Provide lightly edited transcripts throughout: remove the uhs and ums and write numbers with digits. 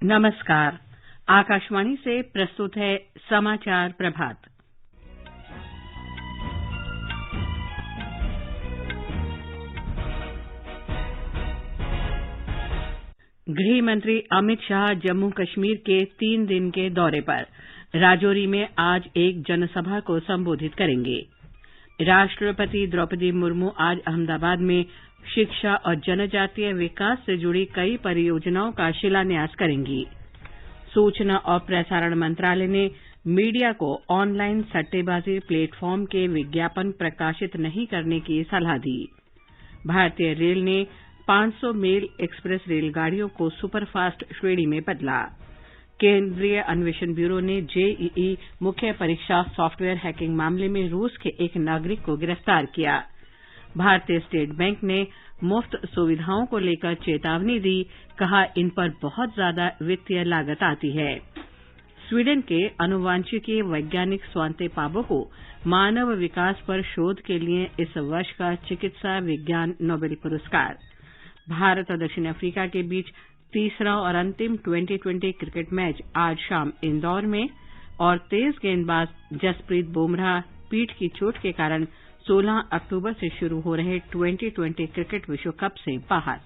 नमस्कार। आकाशवाणी से प्रस्तुत है समाचार प्रभात। गृह मंत्री अमित शाह जम्मू कश्मीर के 3 दिन के दौरे पर राजौरी में आज एक जनसभा को संबोधित करेंगे। राष्ट्रपति द्रौपदी मुर्मू आज अहमदाबाद में शिक्षा और जनजातीय विकास से जुड़ी कई परियोजनाओं का शिलान्यास करेंगी। सूचना और प्रसारण मंत्रालय ने मीडिया को ऑनलाइन सट्टेबाजी प्लेटफॉर्म के विज्ञापन प्रकाशित नहीं करने की सलाह दी। भारतीय रेल ने 500 मेल एक्सप्रेस रेलगाड़ियों को सुपरफास्ट श्रेणी में बदला। केंद्रीय अन्वेषण ब्यूरो ने जेईई मुख्य परीक्षा सॉफ्टवेयर हैकिंग मामले में रूस के एक नागरिक को गिरफ्तार किया। भारतीय स्टेट बैंक ने मुफ्त सुविधाओं को लेकर चेतावनी दी, कहा इन पर बहुत ज्यादा वित्तीय लागत आती है। स्वीडन के आनुवांशिकी वैज्ञानिक स्वांते पाबो को मानव विकास पर शोध के लिए इस वर्ष का चिकित्सा विज्ञान नोबेल पुरस्कार। भारत और दक्षिण अफ्रीका के बीच तीसरा और अंतिम T20 क्रिकेट मैच आज शाम इंदौर में, और तेज गेंदबाज जसप्रीत बुमराह पीठ की चोट के कारण 16 अक्टूबर से शुरू हो रहे T20 क्रिकेट विश्व कप से बाहर।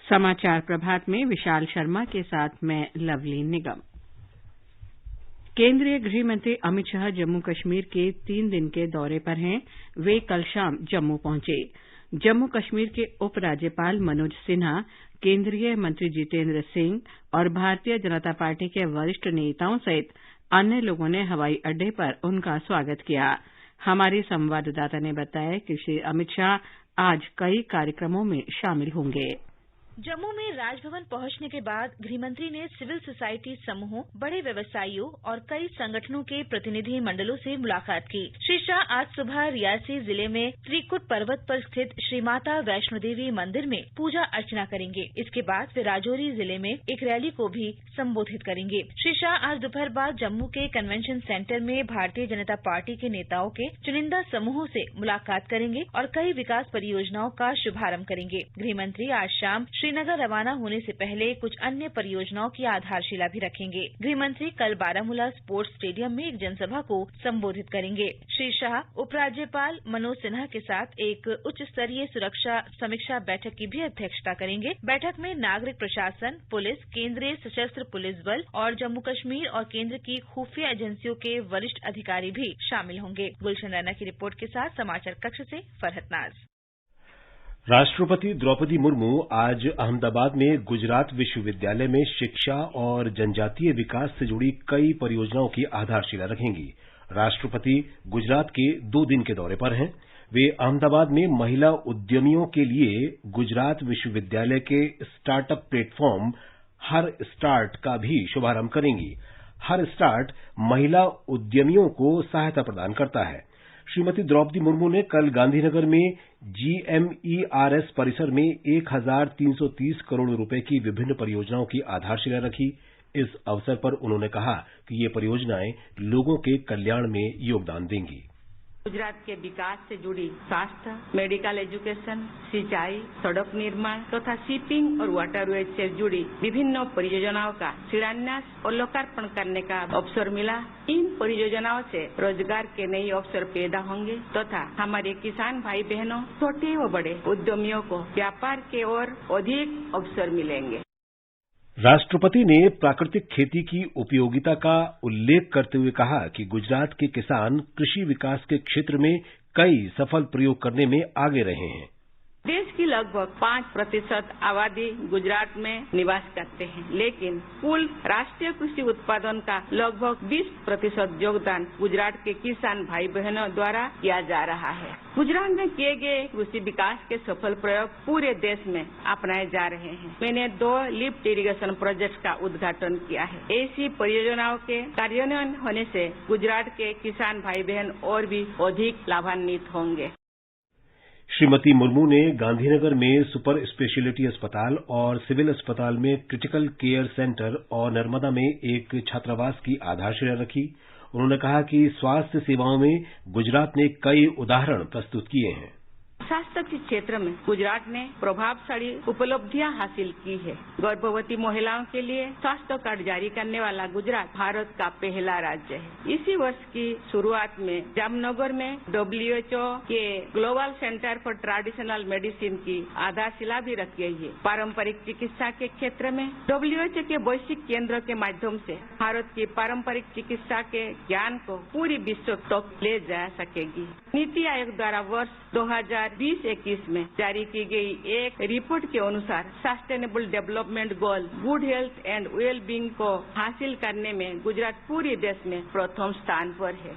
समाचार प्रभात में विशाल शर्मा के साथ मैं लवली निगम। केंद्रीय गृह मंत्री अमित शाह जम्मू कश्मीर के 3 दिन के दौरे पर हैं। वे कल शाम जम्मू पहुंचे। जम्मू कश्मीर के उपराज्यपाल मनोज सिन्हा, केंद्रीय मंत्री जितेंद्र सिंह और भारतीय जनता पार्टी के वरिष्ठ नेताओं सहित अन्य लोगों ने हवाई अड्डे पर उनका स्वागत किया। हमारी संवाददाता ने बताया कि श्री अमित शाह आज कई कार्यक्रमों में शामिल होंगे। जम्मू में राजभवन पहुंचने के बाद गृहमंत्री ने सिविल सोसाइटी समूहों, बड़े व्यवसायियों और कई संगठनों के प्रतिनिधि मंडलों से मुलाकात की। श्री शाह आज सुबह रियासी जिले में त्रिकुट पर्वत पर स्थित श्री माता वैष्णो देवी मंदिर में पूजा अर्चना करेंगे। इसके बाद वे राजौरी जिले में एक रैली को भी संबोधित करेंगे। श्री शाह आज दोपहर बाद जम्मू के कन्वेंशन सेंटर में भारतीय जनता पार्टी के नेताओं के चुनिंदा समूहों से मुलाकात करेंगे और कई विकास परियोजनाओं का शुभारंभ करेंगे। गृहमंत्री आज शाम श्रीनगर रवाना होने से पहले कुछ अन्य परियोजनाओं की आधारशिला भी रखेंगे। गृहमंत्री कल बारामूला स्पोर्ट्स स्टेडियम में एक जनसभा को संबोधित करेंगे। श्री शाह उपराज्यपाल मनोज सिन्हा के साथ एक उच्च स्तरीय सुरक्षा समीक्षा बैठक की भी अध्यक्षता करेंगे। बैठक में नागरिक प्रशासन, पुलिस, केंद्रीय सशस्त्र पुलिस बल और जम्मू कश्मीर और केंद्र की खुफिया एजेंसियों के वरिष्ठ अधिकारी भी शामिल होंगे। गुलशन रैना की रिपोर्ट के साथ समाचार कक्ष से फरहत नाज। राष्ट्रपति द्रौपदी मुर्मू आज अहमदाबाद में गुजरात विश्वविद्यालय में शिक्षा और जनजातीय विकास से जुड़ी कई परियोजनाओं की आधारशिला रखेंगी। राष्ट्रपति गुजरात के 2 दिन के दौरे पर हैं। वे अहमदाबाद में महिला उद्यमियों के लिए गुजरात विश्वविद्यालय के स्टार्टअप प्लेटफॉर्म हर स्टार्ट का भी शुभारंभ करेंगी। हर स्टार्ट महिला उद्यमियों को सहायता प्रदान करता है। श्रीमती द्रौपदी मुर्मू ने कल गांधीनगर में GMERS परिसर में 1330 करोड़ रुपए की विभिन्न परियोजनाओं की आधारशिला रखी। इस अवसर पर उन्होंने कहा कि ये परियोजनाएं लोगों के कल्याण में योगदान देंगी। गुजरात के विकास से जुड़ी स्वास्थ्य, मेडिकल एजुकेशन, सिंचाई, सड़क निर्माण तथा शिपिंग और वाटरवेज से जुड़ी विभिन्न परियोजनाओं का शिलान्यास और लोकार्पण करने का अवसर मिला। इन परियोजनाओं से रोजगार के नए अवसर पैदा होंगे तथा हमारे किसान भाई बहनों, छोटे व बड़े उद्यमियों को व्यापार के और अधिक अवसर मिलेंगे। राष्ट्रपति ने प्राकृतिक खेती की उपयोगिता का उल्लेख करते हुए कहा कि गुजरात के किसान कृषि विकास के क्षेत्र में कई सफल प्रयोग करने में आगे रहे हैं। देश की लगभग 5% आबादी गुजरात में निवास करते हैं, लेकिन कुल राष्ट्रीय कृषि उत्पादन का लगभग 20% योगदान गुजरात के किसान भाई बहनों द्वारा किया जा रहा है। गुजरात में किए गए कृषि विकास के सफल प्रयोग पूरे देश में अपनाए जा रहे हैं। मैंने 2 लिफ्ट इरिगेशन प्रोजेक्ट का उद्घाटन किया है। ऐसी परियोजनाओं के कार्यान्वयन होने से गुजरात के किसान भाई बहन और भी अधिक लाभान्वित होंगे। श्रीमती मुर्मू ने गांधीनगर में सुपर स्पेशलिटी अस्पताल और सिविल अस्पताल में क्रिटिकल केयर सेंटर और नर्मदा में एक छात्रावास की आधारशिला रखी। उन्होंने कहा कि स्वास्थ्य सेवाओं में गुजरात ने कई उदाहरण प्रस्तुत किए हैं। स्वास्थ्य के क्षेत्र में गुजरात ने प्रभावशाली उपलब्धियां हासिल की है। गर्भवती महिलाओं के लिए स्वास्थ्य कार्ड जारी करने वाला गुजरात भारत का पहला राज्य है। इसी वर्ष की शुरुआत में जामनगर में WHO के global centre for traditional medicine की आधारशिला भी रखी गई है। पारंपरिक चिकित्सा के क्षेत्र में WHO के वैश्विक केंद्र के माध्यम से भारत की पारंपरिक चिकित्सा के ज्ञान को पूरी विश्व तक ले जा सकेगी। नीति आयोग द्वारा वर्ष 2020-21 में जारी की गई एक रिपोर्ट के अनुसार sustainable development goal good health and well being को हासिल करने में गुजरात पूरे देश में प्रथम स्थान पर है।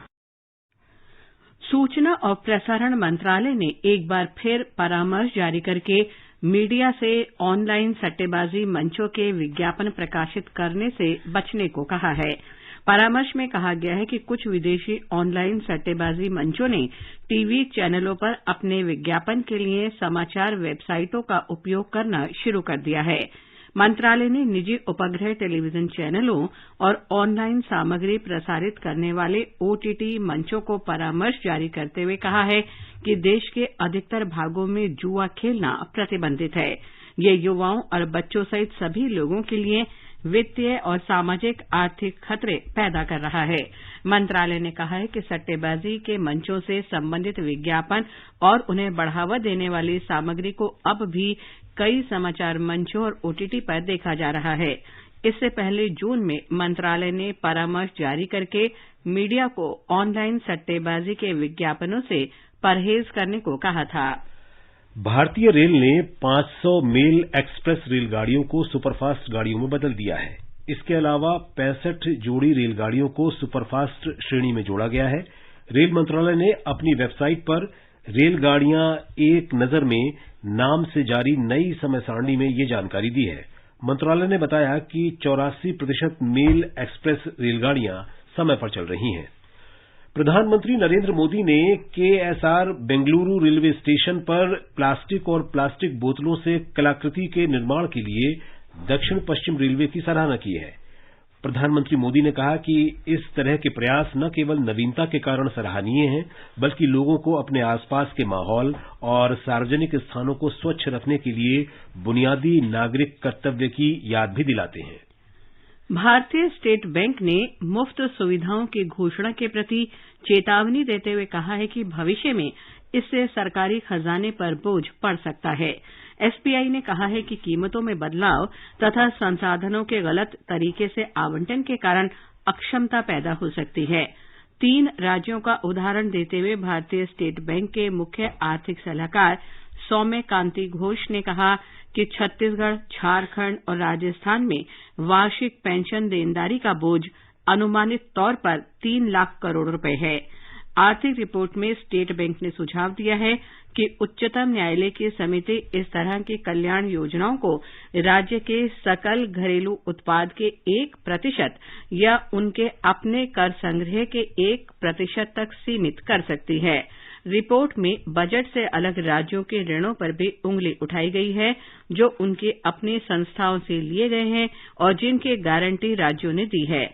सूचना और प्रसारण मंत्रालय ने एक बार फिर परामर्श जारी करके मीडिया से ऑनलाइन सट्टेबाजी मंचों के विज्ञापन प्रकाशित करने से बचने को कहा है। परामर्श में कहा गया है कि कुछ विदेशी ऑनलाइन सट्टेबाजी मंचों ने टीवी चैनलों पर अपने विज्ञापन के लिए समाचार वेबसाइटों का उपयोग करना शुरू कर दिया है। मंत्रालय ने निजी उपग्रह टेलीविजन चैनलों और ऑनलाइन सामग्री प्रसारित करने वाले OTT मंचों को परामर्श जारी करते हुए कहा है कि देश के अधिकतर भागों में जुआ खेलना प्रतिबंधित है। ये युवाओं और बच्चों सहित सभी लोगों के लिए वित्तीय और सामाजिक आर्थिक खतरे पैदा कर रहा है। मंत्रालय ने कहा है कि सट्टेबाजी के मंचों से संबंधित विज्ञापन और उन्हें बढ़ावा देने वाली सामग्री को अब भी कई समाचार मंचों और OTT पर देखा जा रहा है। इससे पहले जून में मंत्रालय ने परामर्श जारी करके मीडिया को ऑनलाइन सट्टेबाजी के विज्ञापनों से परहेज करने को कहा था। भारतीय रेल ने 500 मेल एक्सप्रेस रेलगाड़ियों को सुपरफास्ट गाड़ियों में बदल दिया है। इसके अलावा 65 जोड़ी रेलगाड़ियों को सुपरफास्ट श्रेणी में जोड़ा गया है। रेल मंत्रालय ने अपनी वेबसाइट पर रेलगाड़ियां एक नजर में नाम से जारी नई समय सारणी में ये जानकारी दी है। मंत्रालय ने बताया कि 84% मेल एक्सप्रेस रेलगाड़ियां समय पर चल रही हैं। प्रधानमंत्री नरेंद्र मोदी ने KSR बेंगलुरु रेलवे स्टेशन पर प्लास्टिक और प्लास्टिक बोतलों से कलाकृति के निर्माण के लिए दक्षिण पश्चिम रेलवे की सराहना की है। प्रधानमंत्री मोदी ने कहा कि इस तरह के प्रयास न केवल नवीनता के कारण सराहनीय हैं, बल्कि लोगों को अपने आसपास के माहौल और सार्वजनिक स्थानों को स्वच्छ रखने के लिए बुनियादी नागरिक कर्तव्य की याद भी दिलाते हैं। भारतीय स्टेट बैंक ने मुफ्त सुविधाओं की घोषणा के प्रति चेतावनी देते हुए कहा है कि भविष्य में इससे सरकारी खजाने पर बोझ पड़ सकता है। SBI ने कहा है कि कीमतों में बदलाव तथा संसाधनों के गलत तरीके से आवंटन के कारण अक्षमता पैदा हो सकती है। 3 राज्यों का उदाहरण देते हुए भारतीय स्टेट बैंक के मुख्य आर्थिक सलाहकार सौम्य कांति घोष ने कहा कि छत्तीसगढ़, झारखंड और राजस्थान में वार्षिक पेंशन देनदारी का बोझ अनुमानित तौर पर 3 लाख करोड़ रुपए है। आर्थिक रिपोर्ट में स्टेट बैंक ने सुझाव दिया है कि उच्चतम न्यायालय की समिति इस तरह की कल्याण योजनाओं को राज्य के सकल घरेलू उत्पाद के 1% या उनके अपने कर संग्रह के 1% तक सीमित कर सकती है। रिपोर्ट में बजट से अलग राज्यों के ऋणों पर भी उंगली उठाई गई है, जो उनकी अपनी संस्थाओं से लिए गए हैं और जिनकी गारंटी राज्यों ने दी है।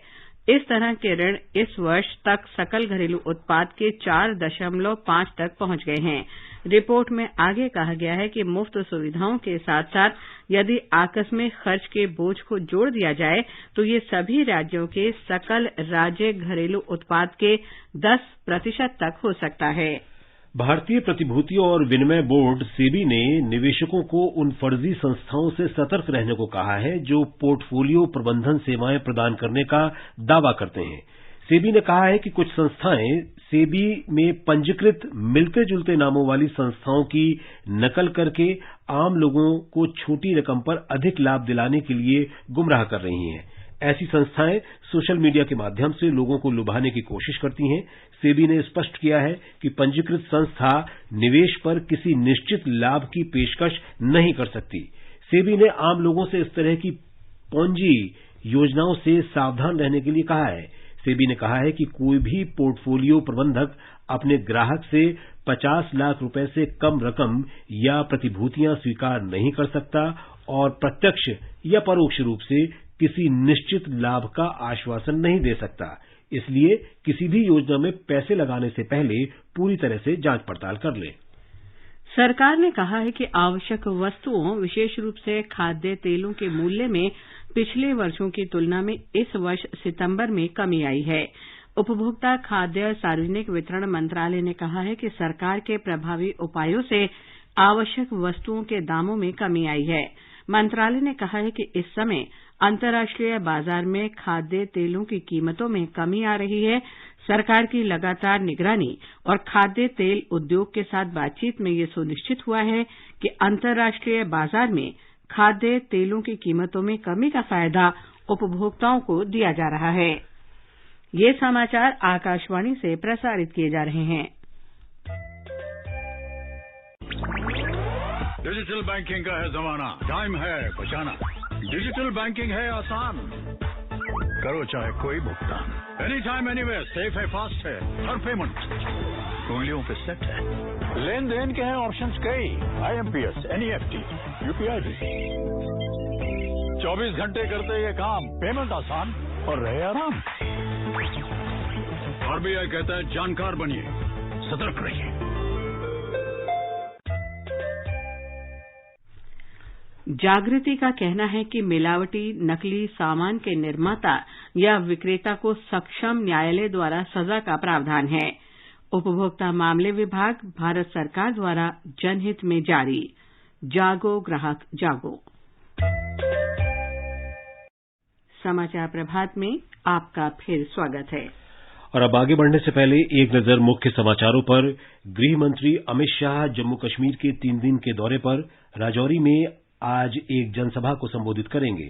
इस तरह के ऋण इस वर्ष तक सकल घरेलू उत्पाद के 4.5 तक पहुंच गए हैं। रिपोर्ट में आगे कहा गया है कि मुफ्त सुविधाओं के साथ साथ यदि आकस्मिक खर्च के बोझ को जोड़ दिया जाए तो ये सभी राज्यों के सकल राज्य घरेलू उत्पाद के 10% तक हो सकता है। भारतीय प्रतिभूति और विनिमय बोर्ड सेबी ने निवेशकों को उन फर्जी संस्थाओं से सतर्क रहने को कहा है जो पोर्टफोलियो प्रबंधन सेवाएं प्रदान करने का दावा करते हैं। सेबी ने कहा है कि कुछ संस्थाएं सेबी में पंजीकृत मिलते जुलते नामों वाली संस्थाओं की नकल करके आम लोगों को छोटी रकम पर अधिक लाभ दिलाने के लिए गुमराह कर रही हैं। ऐसी संस्थाएं सोशल मीडिया के माध्यम से लोगों को लुभाने की कोशिश करती हैं। सेबी ने स्पष्ट किया है कि पंजीकृत संस्था निवेश पर किसी निश्चित लाभ की पेशकश नहीं कर सकती। सेबी ने आम लोगों से इस तरह की पोंजी योजनाओं से सावधान रहने के लिए कहा है। सेबी ने कहा है कि कोई भी पोर्टफोलियो प्रबंधक अपने ग्राहक से 50 लाख रुपए से कम रकम या प्रतिभूतियां स्वीकार नहीं कर सकता और प्रत्यक्ष या परोक्ष रूप से किसी निश्चित लाभ का आश्वासन नहीं दे सकता। इसलिए किसी भी योजना में पैसे लगाने से पहले पूरी तरह से जांच पड़ताल कर लें। सरकार ने कहा है कि आवश्यक वस्तुओं, विशेष रूप से खाद्य तेलों के मूल्य में पिछले वर्षों की तुलना में इस वर्ष सितंबर में कमी आई है। उपभोक्ता खाद्य सार्वजनिक वितरण मंत्रालय ने कहा है कि सरकार के प्रभावी उपायों से आवश्यक वस्तुओं के दामों में कमी आई है। मंत्रालय ने कहा है कि इस समय अंतर्राष्ट्रीय बाजार में खाद्य तेलों की कीमतों में कमी आ रही है। सरकार की लगातार निगरानी और खाद्य तेल उद्योग के साथ बातचीत में यह सुनिश्चित हुआ है कि अंतर्राष्ट्रीय बाजार में खाद्य तेलों की कीमतों में कमी का फायदा उपभोक्ताओं को दिया जा रहा है। ये समाचार आकाशवाणी से प्रसारित किए जा रहे हैं। डिजिटल बैंकिंग का है जमाना, टाइम है बचाना। डिजिटल बैंकिंग है आसान, करो चाहे कोई भुगतान, एनी टाइम एनीवेयर, सेफ है, फास्ट है, हर पेमेंट उंगलियों पे सेट है। लेन देन के हैं ऑप्शंस कई, IMPS, NEFT, UPI भी। 24 घंटे करते ये काम, पेमेंट आसान और रहे आराम। RBI कहता है जानकार बनिए, सतर्क रहिए। जागृति का कहना है कि मिलावटी नकली सामान के निर्माता या विक्रेता को सक्षम न्यायालय द्वारा सजा का प्रावधान है। उपभोक्ता मामले विभाग, भारत सरकार द्वारा जनहित में जारी। जागो ग्राहक जागो। समाचार प्रभात में आपका फिर स्वागत है। और अब आगे बढ़ने से पहले एक नजर मुख्य समाचारों पर। गृह मंत्री अमित शाह जम्मू कश्मीर के 3 दिन के दौरे पर राजौरी में आज एक जनसभा को संबोधित करेंगे।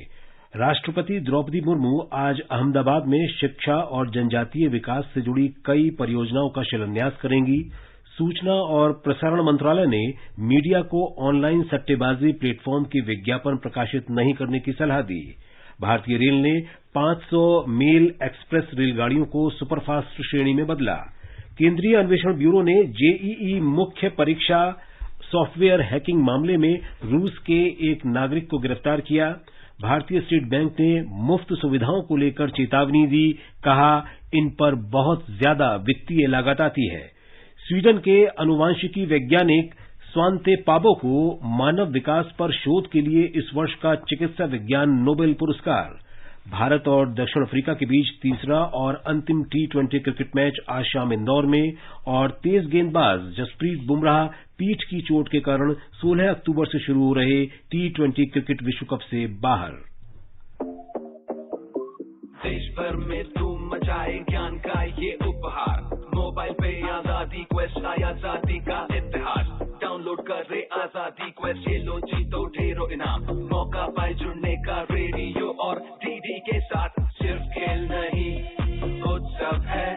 राष्ट्रपति द्रौपदी मुर्मू आज अहमदाबाद में शिक्षा और जनजातीय विकास से जुड़ी कई परियोजनाओं का शिलान्यास करेंगी। सूचना और प्रसारण मंत्रालय ने मीडिया को ऑनलाइन सट्टेबाजी प्लेटफॉर्म की विज्ञापन प्रकाशित नहीं करने की सलाह दी। भारतीय रेल ने 500 मेल एक्सप्रेस रेलगाड़ियों को सुपरफास्ट श्रेणी में बदला। केंद्रीय अन्वेषण ब्यूरो ने जेईई मुख्य परीक्षा सॉफ्टवेयर हैकिंग मामले में रूस के एक नागरिक को गिरफ्तार किया। भारतीय स्टेट बैंक ने मुफ्त सुविधाओं को लेकर चेतावनी दी, कहा इन पर बहुत ज्यादा वित्तीय लागत आती है। स्वीडन के आनुवांशिकी वैज्ञानिक स्वांते पाबो को मानव विकास पर शोध के लिए इस वर्ष का चिकित्सा विज्ञान नोबेल पुरस्कार। भारत और दक्षिण अफ्रीका के बीच तीसरा और अंतिम T20 क्रिकेट मैच आज शाम इंदौर में, और तेज गेंदबाज जसप्रीत बुमराह पीठ की चोट के कारण 16 अक्टूबर से शुरू हो रहे T20 क्रिकेट विश्व कप से बाहर। देश भर में धूम मचाए ज्ञान का ये उपहार, मोबाइल पे आजादी क्वेस्ट आया, आजादी का इतिहास। डाउनलोड कर रे आजादी क्वेस्ट, ये लो जीतो ढेरों इनाम, मौका पाए जुड़ने का रेडियो और डीडी के साथ। सिर्फ खेल नहीं उत्सव है,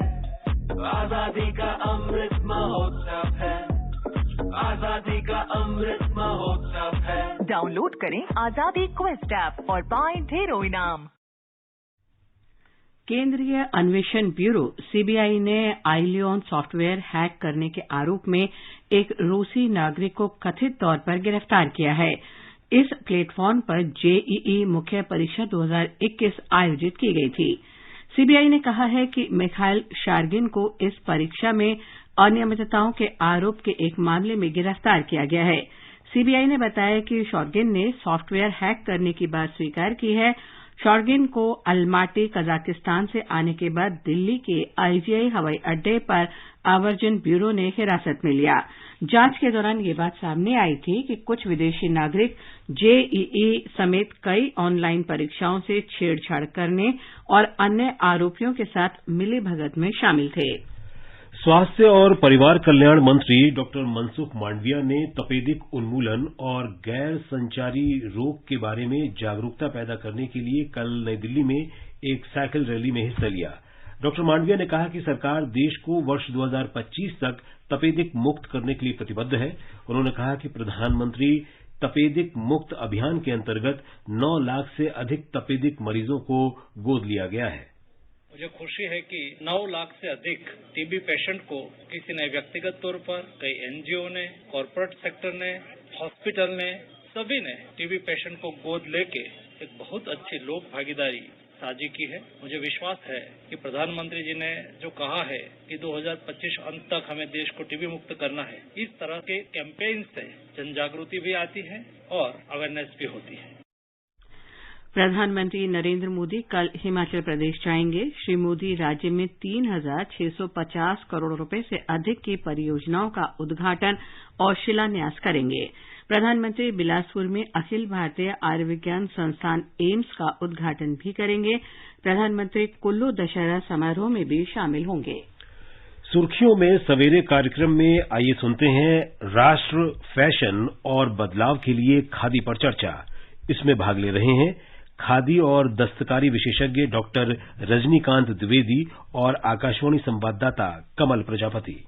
आजादी का अमृत महोत्सव है, आजादी का अमृत महोत्सव है। डाउनलोड करें आजादी क्वेस्ट ऐप और पाएं ढेरों इनाम। केंद्रीय अन्वेषण ब्यूरो सीबीआई ने आईलियन सॉफ्टवेयर हैक करने के आरोप में एक रूसी नागरिक को कथित तौर पर गिरफ्तार किया है। इस प्लेटफॉर्म पर जेईई मुख्य परीक्षा 2021 आयोजित की गई थी। सीबीआई ने कहा है कि मिखाइल शार्गिन को इस परीक्षा में अनियमितताओं के आरोप के एक मामले में गिरफ्तार किया गया है। सीबीआई ने बताया कि शॉर्गिन ने सॉफ्टवेयर हैक करने की बात स्वीकार की है। शॉर्गिन को अलमाटी, कजाकिस्तान से आने के बाद दिल्ली के आईजीआई हवाई अड्डे पर आवर्जन ब्यूरो ने हिरासत में लिया। जांच के दौरान ये बात सामने आई थी कि कुछ विदेशी नागरिक जेईई समेत कई ऑनलाइन परीक्षाओं से छेड़छाड़ करने और अन्य आरोपियों के साथ मिलीभगत में शामिल थे। स्वास्थ्य और परिवार कल्याण मंत्री डॉक्टर मनसुख मांडविया ने तपेदिक उन्मूलन और गैर संचारी रोग के बारे में जागरूकता पैदा करने के लिए कल नई दिल्ली में एक साइकिल रैली में हिस्सा लिया। डॉक्टर मांडविया ने कहा कि सरकार देश को वर्ष 2025 तक तपेदिक मुक्त करने के लिए प्रतिबद्ध है। उन्होंने कहा कि प्रधानमंत्री तपेदिक मुक्त अभियान के अंतर्गत 9 लाख से अधिक तपेदिक मरीजों को गोद लिया गया है। मुझे खुशी है कि 9 लाख से अधिक टीबी पेशेंट को किसी ने व्यक्तिगत तौर पर, कई एनजीओ ने, कॉरपोरेट सेक्टर ने, हॉस्पिटल ने, सभी ने टीबी पेशेंट को गोद लेके एक बहुत अच्छी लोक भागीदारी साझी की है। मुझे विश्वास है कि प्रधानमंत्री जी ने जो कहा है कि 2025 अंत तक हमें देश को टीबी मुक्त करना है, इस तरह के कैंपेन से जन जागृति भी आती है और अवेयरनेस भी होती है। प्रधानमंत्री नरेंद्र मोदी कल हिमाचल प्रदेश जाएंगे। श्री मोदी राज्य में 3,650 करोड़ रुपए से अधिक की परियोजनाओं का उद्घाटन और शिलान्यास करेंगे। प्रधानमंत्री बिलासपुर में अखिल भारतीय आयुर्विज्ञान संस्थान एम्स का उद्घाटन भी करेंगे। प्रधानमंत्री कुल्लू दशहरा समारोह में भी शामिल होंगे। सुर्खियों में सवेरे कार्यक्रम में आइए सुनते हैं राष्ट्र फैशन और बदलाव के लिए खादी पर चर्चा। इसमें भाग ले रहे हैं खादी और दस्तकारी विशेषज्ञ डॉक्टर रजनीकांत द्विवेदी और आकाशवाणी संवाददाता कमल प्रजापति।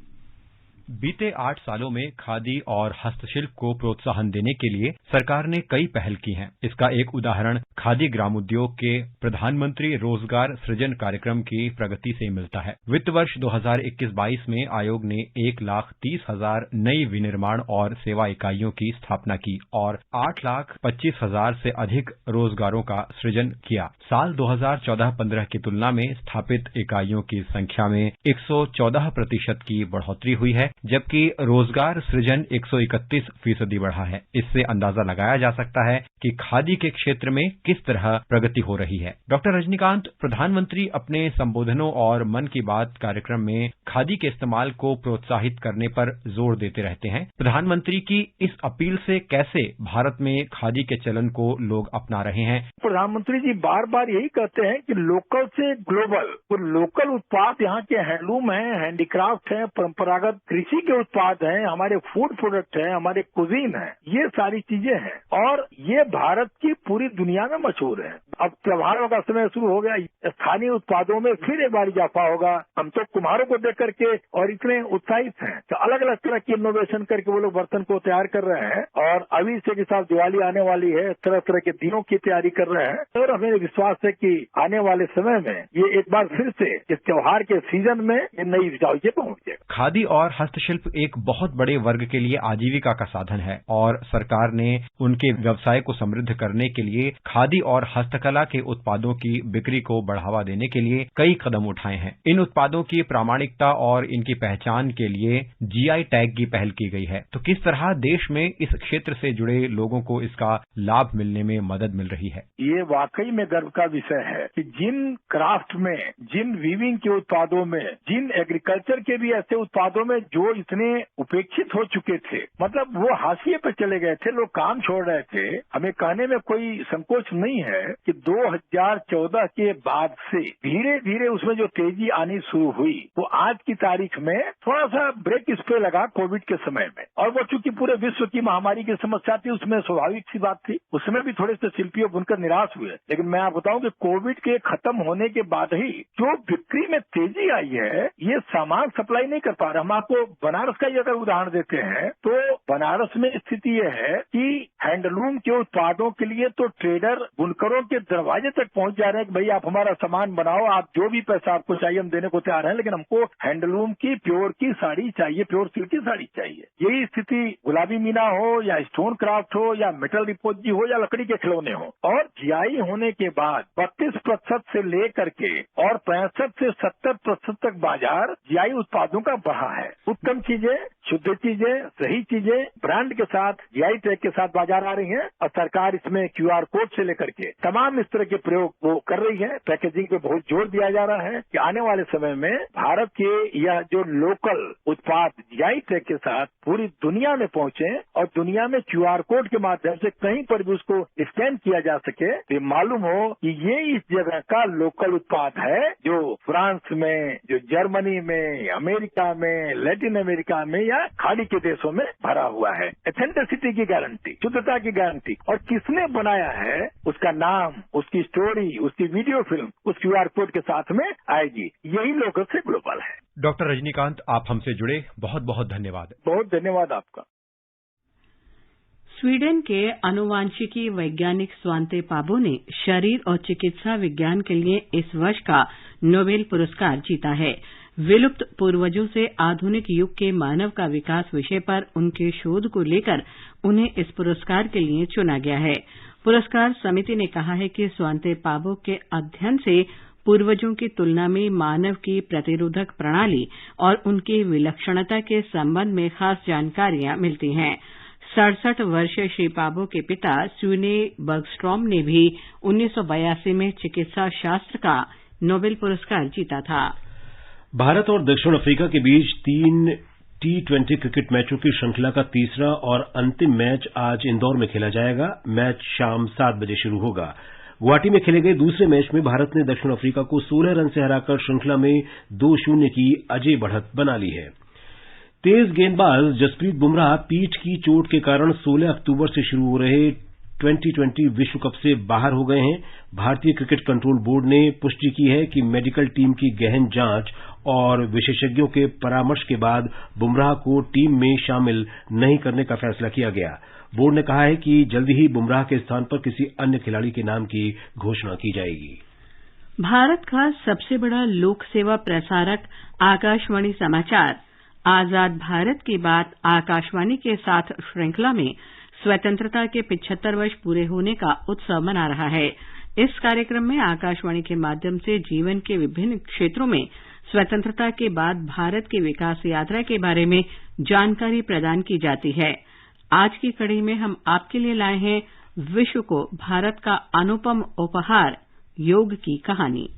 बीते 8 सालों में खादी और हस्तशिल्प को प्रोत्साहन देने के लिए सरकार ने कई पहल की हैं। इसका एक उदाहरण खादी ग्रामोद्योग के प्रधानमंत्री रोजगार सृजन कार्यक्रम की प्रगति से मिलता है। वित्त वर्ष 2021-22 में आयोग ने 1,30,000 नई विनिर्माण और सेवा इकाइयों की स्थापना की और 8,25,000 से अधिक रोजगारों का सृजन किया। साल 2014-15 की तुलना में स्थापित इकाइयों की संख्या में 114% की बढ़ोतरी हुई है, जबकि रोजगार सृजन 131% बढ़ा है। इससे अंदाजा लगाया जा सकता है कि खादी के क्षेत्र में किस तरह प्रगति हो रही है। डॉक्टर रजनीकांत, प्रधानमंत्री अपने संबोधनों और मन की बात कार्यक्रम में खादी के इस्तेमाल को प्रोत्साहित करने पर जोर देते रहते हैं। प्रधानमंत्री की इस अपील से कैसे भारत में खादी के चलन को लोग अपना रहे हैं? प्रधानमंत्री जी बार बार यही कहते हैं कि लोकल से ग्लोबल, तो लोकल उत्पाद यहाँ के हैंडलूम है, हैंडीक्राफ्ट है, परंपरागत कृषि के उत्पाद हैं, हमारे फूड प्रोडक्ट हैं, हमारे कुजीन है, ये सारी चीजें हैं और ये भारत की पूरी दुनिया में मशहूर है। अब त्योहारों का समय शुरू हो गया, स्थानीय उत्पादों में फिर एक बार इजाफा होगा। हम तो कुम्हारों को देख करके और इतने उत्साहित हैं तो अलग अलग तरह की इनोवेशन करके वो लोग बर्तन को तैयार कर रहे हैं और अभी से के साथ दिवाली आने वाली है, तरह तरह के दिनों की तैयारी कर रहे हैं और हमें विश्वास है कि आने वाले समय में ये एक बार फिर से इस त्योहार के सीजन में ये नई ऊंचाई पहुंच जाए। खादी और हस्तशिल्प एक बहुत बड़े वर्ग के लिए आजीविका का साधन है और सरकार ने उनके व्यवसाय को समृद्ध करने के लिए खादी और हस्तकला के उत्पादों की बिक्री को बढ़ावा देने के लिए कई कदम उठाए हैं। इन उत्पादों की प्रामाणिकता और इनकी पहचान के लिए जीआई टैग की पहल की गई है। तो किस तरह देश में इस क्षेत्र से जुड़े लोगों को इसका लाभ मिलने में मदद मिल रही है? ये वाकई में गर्व का विषय है कि जिन क्राफ्ट में, जिन वीविंग के उत्पादों में, जिन एग्रीकल्चर के भी ऐसे उत्पादों में जो इतने उपेक्षित हो चुके थे, मतलब वो हाशिए पे चले गए थे, लोग काम छोड़ रहे थे। हमें कहने में कोई संकोच नहीं है कि 2014 के बाद से धीरे धीरे उसमें जो तेजी आनी शुरू हुई वो आज की तारीख में थोड़ा सा ब्रेक इस पे लगा कोविड के समय में, और वो चूंकि पूरे विश्व की महामारी की समस्या थी उसमें स्वाभाविक सी बात थी, उसमें भी थोड़े से शिल्पियों बुनकर निराश हुए। लेकिन मैं आपको बताऊं कि कोविड के खत्म होने के बाद ही जो बिक्री में तेजी आई है, ये सामान सप्लाई नहीं कर पा रहे। हम आपको बनारस का ही अगर उदाहरण देते हैं तो बनारस में स्थिति ये है कि हैंडलूम के उत्पादों के लिए तो ट्रेडर बुनकरों के दरवाजे तक पहुंच जा रहे हैं कि भाई आप हमारा सामान बनाओ, आप जो भी पैसा आपको चाहिए हम देने को तैयार हैं, लेकिन हमको हैंडलूम की प्योर की साड़ी चाहिए, प्योर सिल्क की साड़ी चाहिए। यही स्थिति गुलाबी मीना हो या स्टोन क्राफ्ट हो या मेटल रिपोजी हो या लकड़ी के खिलौने हो। और जीआई होने के बाद 32% से लेकर के और 65 से 70% तक बाजार जीआई उत्पादों का बढ़ा है। उत्तम चीजें, शुद्ध चीजें, सही चीजें ब्रांड के साथ, जीआई टैग के साथ बाजार आ रही हैं और सरकार इसमें क्यूआर कोड से लेकर के तमाम इस तरह के प्रयोग वो कर रही है। पैकेजिंग पे बहुत जोर दिया जा रहा है कि आने वाले समय में भारत के यह जो लोकल उत्पाद जीआई टैग के साथ पूरी दुनिया में पहुंचे और दुनिया में क्यूआर कोड के माध्यम से कहीं पर भी उसको स्कैन किया जा सके तो मालूम हो कि ये इस जगह का लोकल उत्पाद है, जो फ्रांस में, जो जर्मनी में, अमेरिका में, लैटिन अमेरिका में या खाड़ी के देशों में भरा हुआ है। एथेंटिसिटी की गारंटी, शुद्धता की गारंटी, और किसने बनाया है उसका नाम, उसकी स्टोरी, उसकी वीडियो फिल्म उस क्यूआर कोड के साथ में आएगी। यही लोकल से ग्लोबल है। डॉक्टर रजनीकांत, आप हमसे जुड़े, बहुत बहुत धन्यवाद। बहुत धन्यवाद आपका। स्वीडन के आनुवांशिकी वैज्ञानिक स्वांते पाबो ने शरीर और चिकित्सा विज्ञान के लिए इस वर्ष का नोबेल पुरस्कार जीता है। विलुप्त पूर्वजों से आधुनिक युग के मानव का विकास विषय पर उनके शोध को लेकर उन्हें इस पुरस्कार के लिए चुना गया है। पुरस्कार समिति ने कहा है कि स्वांते पावो के अध्ययन से पूर्वजों की तुलना में मानव की प्रतिरोधक प्रणाली और उनकी विलक्षणता के संबंध में खास जानकारियां मिलती हैं। 67 वर्षीय श्री पाबो के पिता स्यूने बर्गस्ट्रॉम ने भी 1982 में चिकित्सा शास्त्र का नोबेल पुरस्कार जीता था। भारत और दक्षिण अफ्रीका के बीच 3 T20 क्रिकेट मैचों की श्रृंखला का तीसरा और अंतिम मैच आज इंदौर में खेला जाएगा। मैच शाम 7 बजे शुरू होगा। गुवाहाटी में खेले गए दूसरे मैच में भारत ने दक्षिण अफ्रीका को 16 रन से हराकर श्रृंखला में 2-0 की अजय बढ़त बना ली है। तेज गेंदबाज जसप्रीत बुमराह पीठ की चोट के कारण 16 अक्टूबर से शुरू हो रहे 2020 विश्व कप से बाहर हो गए हैं। भारतीय क्रिकेट कंट्रोल बोर्ड ने पुष्टि की है कि मेडिकल टीम की गहन जांच और विशेषज्ञों के परामर्श के बाद बुमराह को टीम में शामिल नहीं करने का फैसला किया गया। बोर्ड ने कहा है कि जल्द ही बुमराह के स्थान पर किसी अन्य खिलाड़ी के नाम की घोषणा की जाएगी। भारत का सबसे बड़ा लोक सेवा प्रसारक आकाशवाणी समाचार आजाद भारत की बात आकाशवाणी के साथ श्रृंखला में स्वतंत्रता के 75 वर्ष पूरे होने का उत्सव मना रहा है। इस कार्यक्रम में आकाशवाणी के माध्यम से जीवन के विभिन्न क्षेत्रों में स्वतंत्रता के बाद भारत की विकास यात्रा के बारे में जानकारी प्रदान की जाती है। आज की कड़ी में हम आपके लिए लाए हैं विश्व को भारत का अनुपम उपहार, योग की कहानी।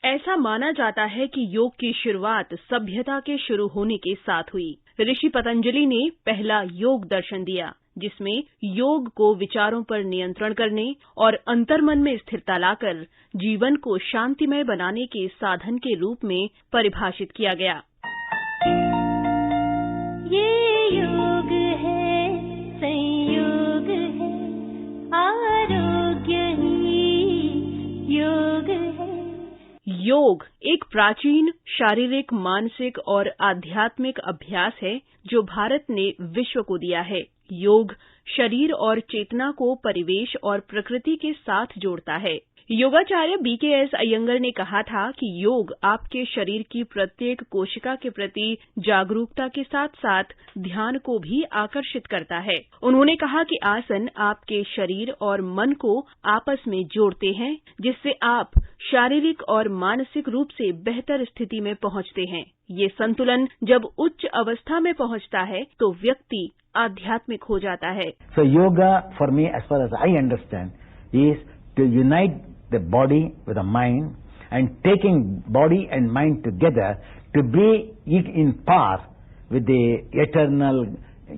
ऐसा माना जाता है कि योग की शुरुआत सभ्यता के शुरू होने के साथ हुई। ऋषि पतंजलि ने पहला योग दर्शन दिया, जिसमें योग को विचारों पर नियंत्रण करने और अंतर्मन में स्थिरता लाकर जीवन को शांतिमय बनाने के साधन के रूप में परिभाषित किया गया। ये योग है, संयोग है, आरोग्य ही योग है। योग एक प्राचीन शारीरिक, मानसिक और आध्यात्मिक अभ्यास है जो भारत ने विश्व को दिया है। योग शरीर और चेतना को परिवेश और प्रकृति के साथ जोड़ता है। योगाचार्य BKS अयंगर ने कहा था कि योग आपके शरीर की प्रत्येक कोशिका के प्रति जागरूकता के साथ साथ ध्यान को भी आकर्षित करता है। उन्होंने कहा कि आसन आपके शरीर और मन को आपस में जोड़ते हैं, जिससे आप शारीरिक और मानसिक रूप से बेहतर स्थिति में पहुंचते हैं। ये संतुलन जब उच्च अवस्था में पहुंचता है तो व्यक्ति आध्यात्मिक हो जाता है। So yoga for me, as far as I understand, is to unite the body with the mind and taking body and mind together to be in par with the eternal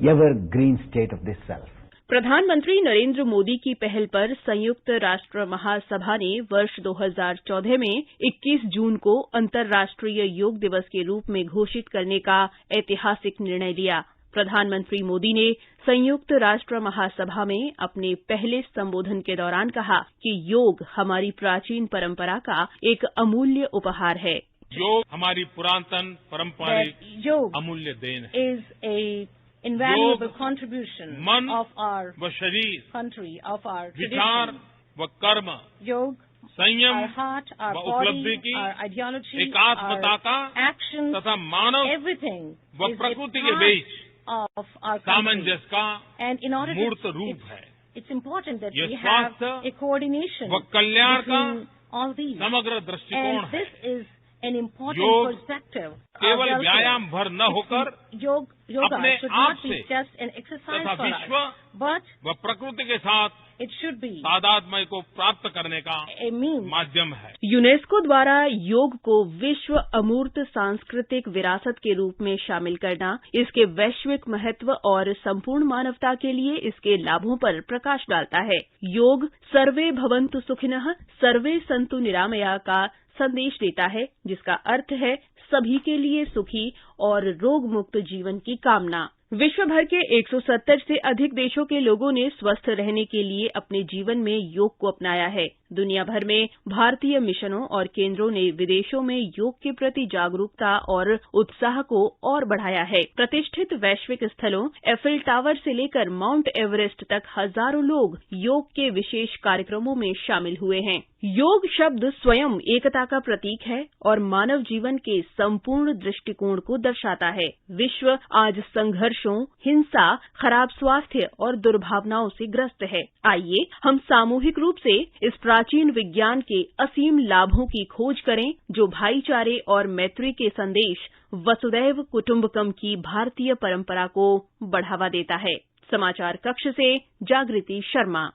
evergreen state of this self. प्रधानमंत्री नरेंद्र मोदी की पहल पर संयुक्त राष्ट्र महासभा ने वर्ष 2014 में 21 जून को अंतर्राष्ट्रीय योग दिवस के रूप में घोषित करने का ऐतिहासिक निर्णय लिया। प्रधानमंत्री मोदी ने संयुक्त राष्ट्र महासभा में अपने पहले संबोधन के दौरान कहा कि योग हमारी प्राचीन परंपरा का एक अमूल्य उपहार है। योग हमारी पुरातन पारंपरिक अमूल्य देन है। invaluable contribution मन of our व शरीर, country, of our विचार tradition. व कर्म, योग, संयम our heart, our व body, उपलब्धि की, our ideology, एकात्मता का our actions, तथा मानव everything व is प्रकृति a के part beach of our country. सामंजस्य का And in order मूर्त to, रूप है। it's important that ये we have स्वास्थ्य a coordination व कल्याण का between all these. समग्र दृष्टिकोण And है। this is an important योग perspective. केवल व्यायाम भर न होकर yoga अपने should आप not be से just an exercise तथा for विश्व us, but व प्रकृति के साथ it should be तादात्म्य को प्राप्त करने का a means. माध्यम है। यूनेस्को द्वारा योग को विश्व अमूर्त सांस्कृतिक विरासत के रूप में शामिल करना इसके वैश्विक महत्व और संपूर्ण मानवता के लिए इसके लाभों पर प्रकाश डालता है। योग सर्वे भवन्तु सुखिनः सर्वे सन्तु निरामया का संदेश देता है, जिसका अर्थ है सभी के लिए सुखी और रोग मुक्त जीवन की कामना। विश्व भर के 170 से अधिक देशों के लोगों ने स्वस्थ रहने के लिए अपने जीवन में योग को अपनाया है। दुनिया भर में भारतीय मिशनों और केंद्रों ने विदेशों में योग के प्रति जागरूकता और उत्साह को और बढ़ाया है। प्रतिष्ठित वैश्विक स्थलों एफिल टावर से लेकर माउंट एवरेस्ट तक हजारों लोग योग के विशेष कार्यक्रमों में शामिल हुए हैं। योग शब्द स्वयं एकता का प्रतीक है और मानव जीवन के संपूर्ण दृष्टिकोण को दर्शाता है। विश्व आज संघर्षों, हिंसा, खराब स्वास्थ्य और दुर्भावनाओं से ग्रस्त है। आइए हम सामूहिक रूप से इस प्राचीन विज्ञान के असीम लाभों की खोज करें, जो भाईचारे और मैत्री के संदेश वसुदैव कुटुंबकम की भारतीय परंपरा को बढ़ावा देता है। समाचार कक्ष से जागृति शर्मा।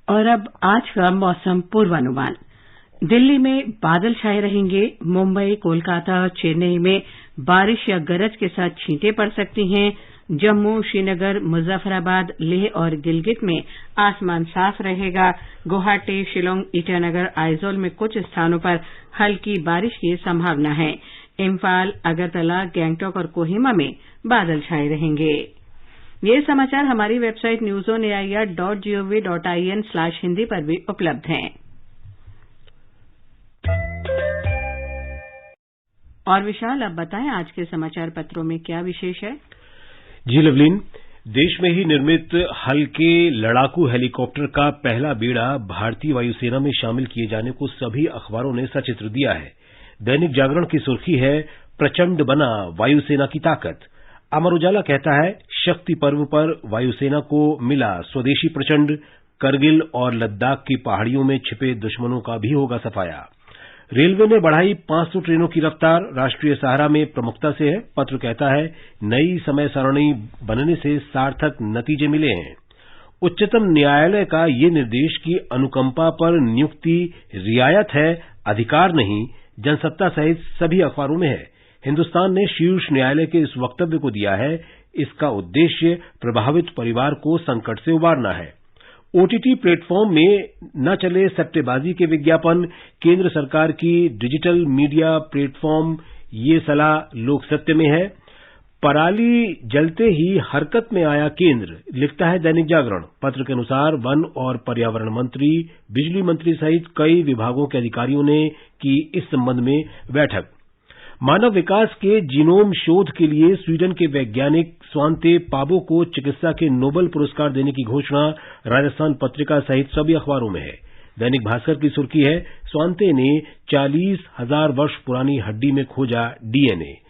और अब आज का मौसम पूर्वानुमान। दिल्ली में बादल छाए रहेंगे। मुंबई, कोलकाता और चेन्नई में बारिश या गरज के साथ छींटे पड़ सकती हैं। जम्मू, श्रीनगर, मुजफ्फराबाद, लेह और गिलगित में आसमान साफ रहेगा। गुवाहाटी, शिलांग, ईटानगर, आइजोल में कुछ स्थानों पर हल्की बारिश की संभावना है। इम्फाल, अगरतला, गैंगटॉक और कोहिमा में बादल छाए रहेंगे। ये समाचार हमारी वेबसाइट newsonair.gov.in/hindi पर भी उपलब्ध हैं। और विशाल, अब बताएं आज के समाचार पत्रों में क्या विशेष है? जी लवलीन, देश में ही निर्मित हल्के लड़ाकू हेलीकॉप्टर का पहला बेड़ा भारतीय वायुसेना में शामिल किए जाने को सभी अखबारों ने सचित्र दिया है। दैनिक जागरण की सुर्खी है, प्रचंड बना वायुसेना की ताकत। अमर उजाला कहता है, शक्ति पर्व पर वायुसेना को मिला स्वदेशी प्रचंड। करगिल और लद्दाख की पहाड़ियों में छिपे दुश्मनों का भी होगा सफाया। रेलवे ने बढ़ाई 500 ट्रेनों की रफ्तार। राष्ट्रीय सहारा में प्रमुखता से है। पत्र कहता है, नई समय सारणी बनने से सार्थक नतीजे मिले हैं। उच्चतम न्यायालय का ये निर्देश कि अनुकंपा पर नियुक्ति रियायत है, अधिकार नहीं, जनसत्ता सहित सभी अखबारों में है। हिन्दुस्तान ने शीर्ष न्यायालय के इस वक्तव्य को दिया है। इसका उद्देश्य प्रभावित परिवार को संकट से उबारना है। ओटीटी प्लेटफॉर्म में न चले सट्टेबाजी के विज्ञापन। केंद्र सरकार की डिजिटल मीडिया प्लेटफॉर्म, ये सलाह लोक सत्य में है। पराली जलते ही हरकत में आया केंद्र, लिखता है दैनिक जागरण। पत्र के अनुसार वन और पर्यावरण मंत्री, बिजली मंत्री सहित कई विभागों के अधिकारियों ने की इस संबंध में बैठक। मानव विकास के जीनोम शोध के लिए स्वीडन के वैज्ञानिक स्वांते पाबो को चिकित्सा के नोबेल पुरस्कार देने की घोषणा राजस्थान पत्रिका सहित सभी अखबारों में है। दैनिक भास्कर की सुर्खी है, स्वांते ने 40,000 वर्ष पुरानी हड्डी में खोजा डीएनए।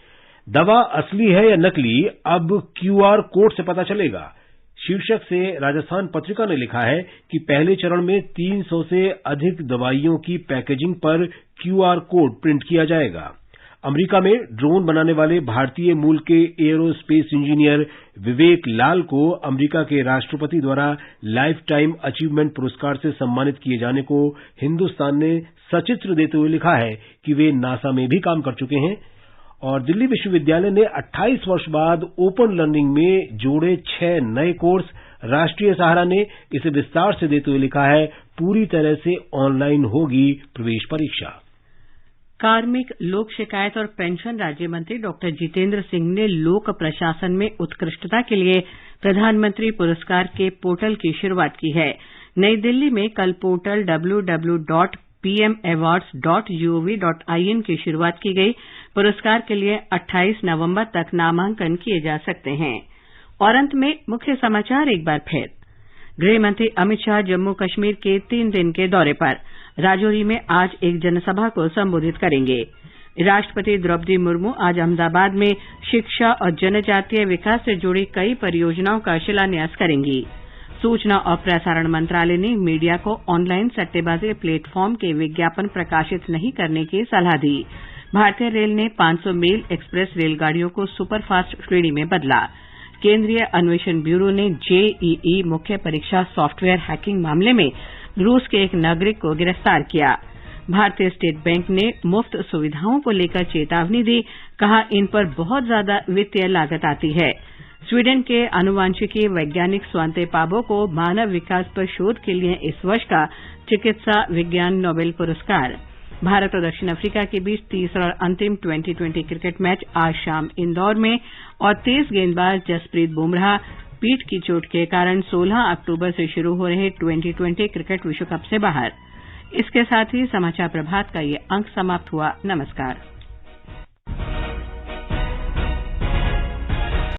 दवा असली है या नकली, अब क्यूआर कोड से पता चलेगा। शीर्षक से राजस्थान पत्रिका ने लिखा है कि पहले चरण में 300 से अधिक दवाइयों की पैकेजिंग पर क्यूआर कोड प्रिंट किया जाएगा। अमेरिका में ड्रोन बनाने वाले भारतीय मूल के एयरोस्पेस इंजीनियर विवेक लाल को अमेरिका के राष्ट्रपति द्वारा लाइफ टाइम अचीवमेंट पुरस्कार से सम्मानित किए जाने को हिन्दुस्तान ने सचित्र देते हुए लिखा है कि वे नासा में भी काम कर चुके हैं। और दिल्ली विश्वविद्यालय ने 28 वर्ष बाद ओपन लर्निंग में जोड़े 6 नए कोर्स। राष्ट्रीय सहारा ने इसे विस्तार से देते हुए लिखा है, पूरी तरह से ऑनलाइन होगी प्रवेश परीक्षा। कार्मिक, लोक शिकायत और पेंशन राज्य मंत्री डॉक्टर जितेंद्र सिंह ने लोक प्रशासन में उत्कृष्टता के लिए प्रधानमंत्री पुरस्कार के पोर्टल की शुरुआत की है। नई दिल्ली में कल पोर्टल www.pmawards.gov.in की शुरुआत की गई। पुरस्कार के लिए 28 नवंबर तक नामांकन किए जा सकते हैं। और अंत में मुख्य समाचार एक बार फिर। गृह मंत्री अमित शाह जम्मू कश्मीर के 3 दिन के दौरे पर राजौरी में आज एक जनसभा को संबोधित करेंगे। राष्ट्रपति द्रौपदी मुर्मू आज अहमदाबाद में शिक्षा और जनजातीय विकास से जुड़ी कई परियोजनाओं का शिलान्यास करेंगी। सूचना और प्रसारण मंत्रालय ने मीडिया को ऑनलाइन सट्टेबाजी प्लेटफॉर्म के विज्ञापन प्रकाशित नहीं करने की सलाह दी। भारतीय रेल ने 500 मील एक्सप्रेस रेलगाड़ियों को सुपरफास्ट श्रेणी में बदला। केंद्रीय अन्वेषण ब्यूरो ने जेईई मुख्य परीक्षा सॉफ्टवेयर हैकिंग मामले में रूस के एक नागरिक को गिरफ्तार किया। भारतीय स्टेट बैंक ने मुफ्त सुविधाओं को लेकर चेतावनी दी, कहा इन पर बहुत ज्यादा वित्तीय लागत आती है। स्वीडन के आनुवांशिकी वैज्ञानिक स्वांते पाबो को मानव विकास पर शोध के लिए इस वर्ष का चिकित्सा विज्ञान नोबेल पुरस्कार। भारत और दक्षिण अफ्रीका के बीच तीसरा और अंतिम T20 क्रिकेट मैच आज शाम इंदौर में और तेज गेंदबाज जसप्रीत बुमराह पीठ की चोट के कारण 16 अक्टूबर से शुरू हो रहे T20 क्रिकेट विश्व कप से बाहर। इसके साथ ही समाचार प्रभात का ये अंक समाप्त हुआ। नमस्कार।